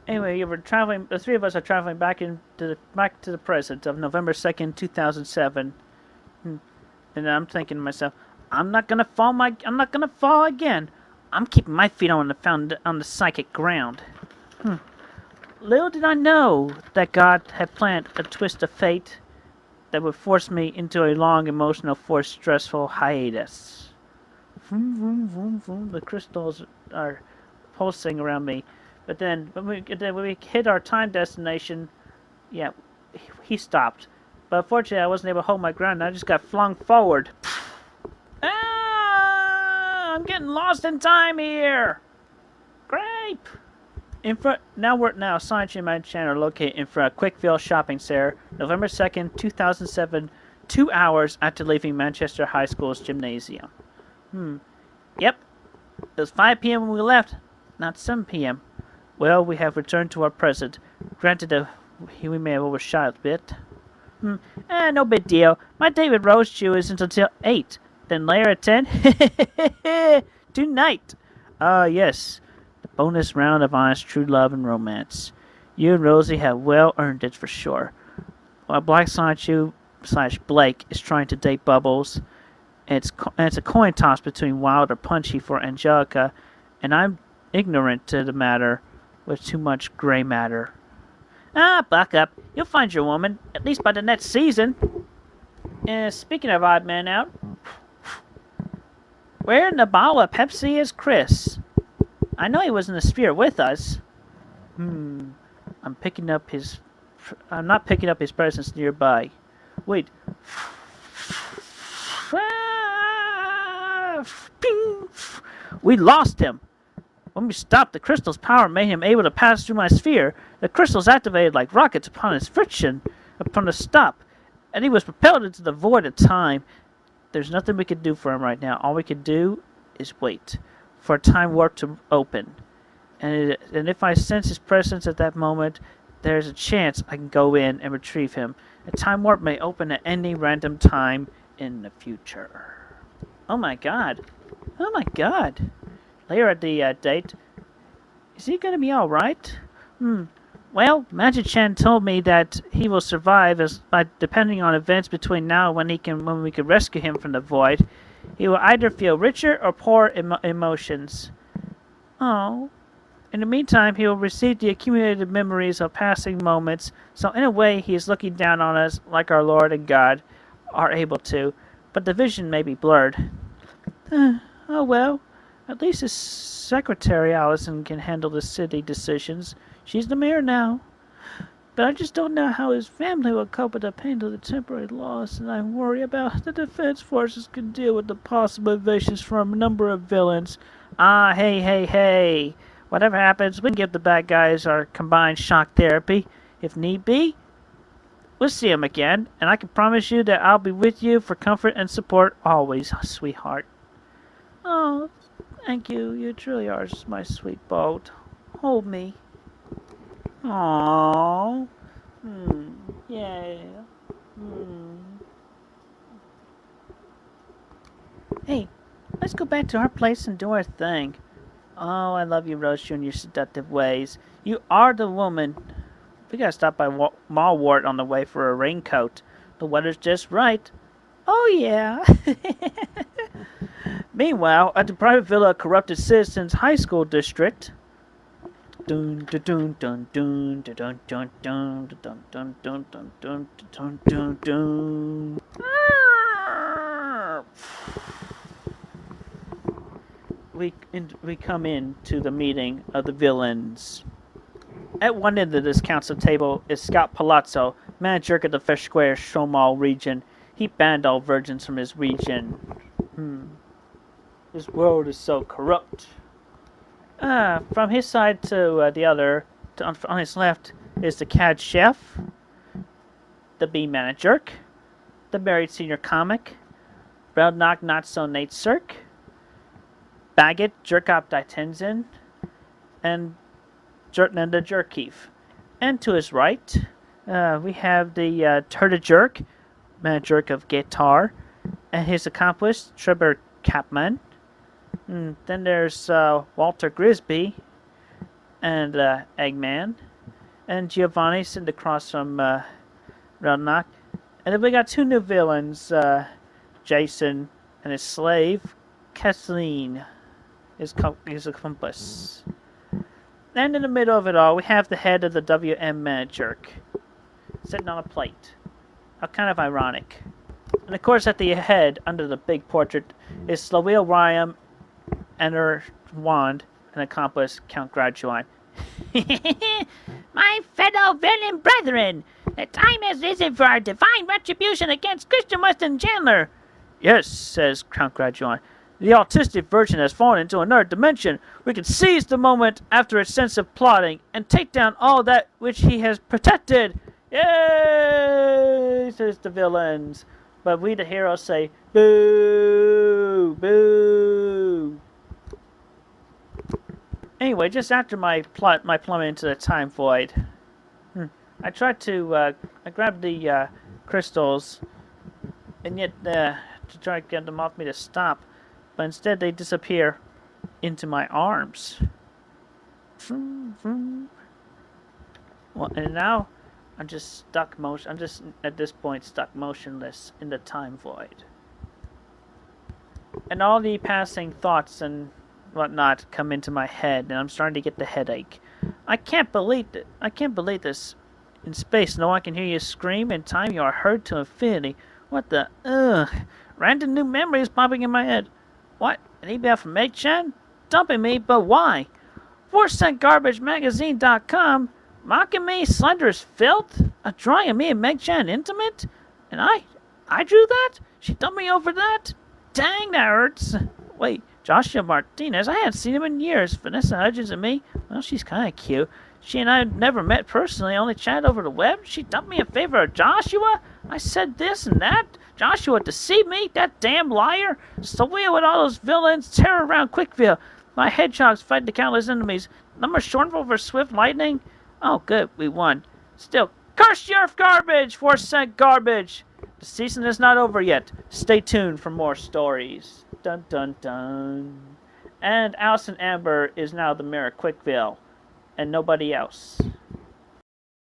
Anyway, you were traveling. The three of us are traveling back to the present of November 2nd, 2007. And I'm thinking to myself, I'm not gonna fall again. I'm keeping my feet on the psychic ground. Little did I know that God had planned a twist of fate that would force me into a long, emotional, forced, stressful hiatus. Vroom, vroom, vroom, vroom. The crystals are pulsing around me. But then, when we hit our time destination, yeah, he stopped. But unfortunately, I wasn't able to hold my ground, and I just got flung forward. Ah! I'm getting lost in time here! Grape! Now Science in my channel located in front of Quickville Shopping Center, November 2nd, 2007, 2 hours after leaving Manchester High School's gymnasium. Yep, it was 5 p.m. when we left, not 7 p.m. Well, we have returned to our present. Granted that we may have overshot a bit. No big deal. My date with Rose Chew isn't until 8. Then later at 10? Tonight. Yes. The bonus round of honest true love and romance. You and Rosie have well earned it for sure. While Black Chew / Blake is trying to date Bubbles, it's a coin toss between Wild or Punchy for Angelica, and I'm ignorant to the matter with too much gray matter. Buck up. You'll find your woman, at least by the next season. Speaking of odd man out, where in the bottle of Pepsi is Chris? I know he was in the sphere with us. I'm not picking up his presence nearby. Wait. We lost him. When we stopped, the crystal's power made him able to pass through my sphere. The crystals activated like rockets upon his friction, upon the stop, and he was propelled into the void of time. There's nothing we can do for him right now. All we can do is wait for a time warp to open. And if I sense his presence at that moment, there's a chance I can go in and retrieve him. A time warp may open at any random time in the future. Oh my god. Oh my god. Later at the date, is he going to be alright? Well, Magic Chan told me that he will survive by depending on events between now and when we can rescue him from the void. He will either feel richer or poor emotions. Oh. In the meantime, he will receive the accumulated memories of passing moments, so in a way he is looking down on us like our Lord and God are able to, but the vision may be blurred. Oh well. At least his secretary, Allison, can handle the city decisions. She's the mayor now. But I just don't know how his family will cope with the pain of the temporary loss, and I worry about the defense forces can deal with the possible invasions from a number of villains. Hey. Whatever happens, we can give the bad guys our combined shock therapy. If need be, we'll see him again, and I can promise you that I'll be with you for comfort and support always, sweetheart. Oh, thank you. You truly are my sweet boat. Hold me. Aww. Yeah. Hey, let's go back to our place and do our thing. Oh, I love you, Rose, and your seductive ways. You are the woman. We gotta stop by Malwart on the way for a raincoat. The weather's just right. Oh, yeah. Meanwhile, at the private villa of corrupted citizens high school district. Dun dun dun dun dun dun dun dun dun dun dun dun dun dun dun dun. We come in to the meeting of the villains. At one end of this council table is Scott Palazzo, manager of the Fish Square Shomal region. He banned all virgins from his region. This world is so corrupt. From his side to the other, on his left, is the CAD chef, the B manager, the married senior comic, Brown Not So Nate Cirque, Baggett Jerkop Ditenzin, and Jertnanda Jerkeef. And to his right, we have the Turda Jerk, manager of Guitar, and his accomplice, Trevor Capman. Then there's Walter Grisby, and Eggman, and Giovanni sitting across from Redknapp. And then we got two new villains, Jason and his slave, Kathleen, his accomplice. And in the middle of it all, we have the head of the WM jerk sitting on a plate. How kind of ironic. And of course, at the head, under the big portrait, is Slawil Ryam and her wand and accomplice, Count Graduine. My fellow villain brethren, the time has risen for our divine retribution against Christian Weston Chandler. Yes, says Count Graduine. The autistic version has fallen into another dimension. We can seize the moment after its sense of plotting and take down all that which he has protected. Yay, says the villains. But we, the heroes, say, boo, boo. Anyway, just after my plummet into the time void, I tried to, I grabbed the crystals, and yet to try to get them off me to stop, but instead they disappear into my arms. Well, and now I'm just stuck I'm just at this point stuck motionless in the time void. And all the passing thoughts and whatnot come into my head, and I'm starting to get the headache. I can't believe this. In space, no one can hear you scream. In time, you are heard to infinity. What the? Random new memories popping in my head. What? An email from Meg-chan? Dumping me, but why? 4centgarbagemagazine.com? Mocking me, slender as filth? A drawing of me and Meg-chan intimate? And I drew that? She dumped me over that? Dang, that hurts. Wait, Joshua Martinez? I hadn't seen him in years. Vanessa Hudgens and me? Well, she's kind of cute. She and I had never met personally, only chatted over the web. She dumped me in favor of Joshua? I said this and that. Joshua deceived me? That damn liar? So we with all those villains tear around Quickville. My hedgehogs fight the countless enemies. Number short over swift lightning? Oh, good, we won. Still, curse your garbage, 4-cent garbage. The season is not over yet. Stay tuned for more stories. Dun dun dun. And Allison Amber is now the mayor of Quickville, and nobody else.